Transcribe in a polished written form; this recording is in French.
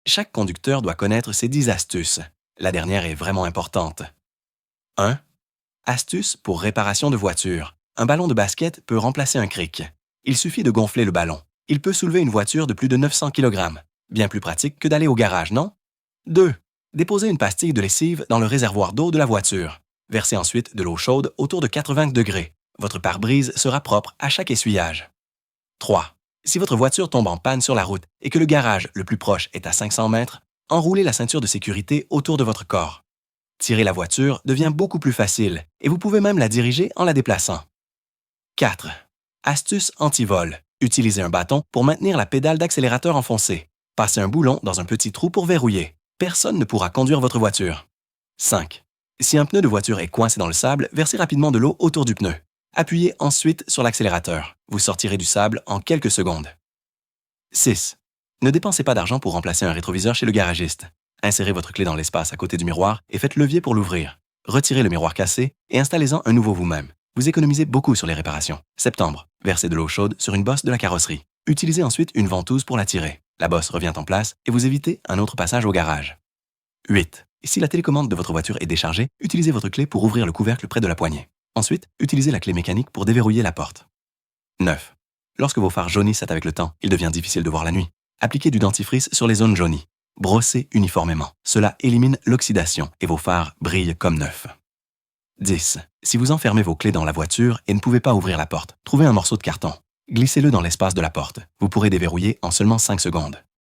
Chaque conducteur doit connaître ces 10 astuces. La dernière est vraiment importante. 1. Astuce pour réparation de voiture. Un ballon de basket peut remplacer un cric. Il suffit de gonfler le ballon. Il peut soulever une voiture de plus de 900 kg. Bien plus pratique que d'aller au garage, non? 2. Déposez une pastille de lessive dans le réservoir d'eau de la voiture. Versez ensuite de l'eau chaude autour de 80 degrés. Votre pare-brise sera propre à chaque essuyage. 3. Si votre voiture tombe en panne sur la route et que le garage le plus proche est à 500 mètres, enroulez la ceinture de sécurité autour de votre corps. Tirer la voiture devient beaucoup plus facile et vous pouvez même la diriger en la déplaçant. 4. Astuce anti-vol. Utilisez un bâton pour maintenir la pédale d'accélérateur enfoncée. Passez un boulon dans un petit trou pour verrouiller. Personne ne pourra conduire votre voiture. 5. Si un pneu de voiture est coincé dans le sable, versez rapidement de l'eau autour du pneu. Appuyez ensuite sur l'accélérateur. Vous sortirez du sable en quelques secondes. 6. Ne dépensez pas d'argent pour remplacer un rétroviseur chez le garagiste. Insérez votre clé dans l'espace à côté du miroir et faites levier pour l'ouvrir. Retirez le miroir cassé et installez-en un nouveau vous-même. Vous économisez beaucoup sur les réparations. Septembre. Versez de l'eau chaude sur une bosse de la carrosserie. Utilisez ensuite une ventouse pour la tirer. La bosse revient en place et vous évitez un autre passage au garage. 8. Si la télécommande de votre voiture est déchargée, utilisez votre clé pour ouvrir le couvercle près de la poignée. Ensuite, utilisez la clé mécanique pour déverrouiller la porte. 9. Lorsque vos phares jaunissent avec le temps, il devient difficile de voir la nuit. Appliquez du dentifrice sur les zones jaunies. Brossez uniformément. Cela élimine l'oxydation et vos phares brillent comme neufs. 10. Si vous enfermez vos clés dans la voiture et ne pouvez pas ouvrir la porte, trouvez un morceau de carton. Glissez-le dans l'espace de la porte. Vous pourrez déverrouiller en seulement 5 secondes.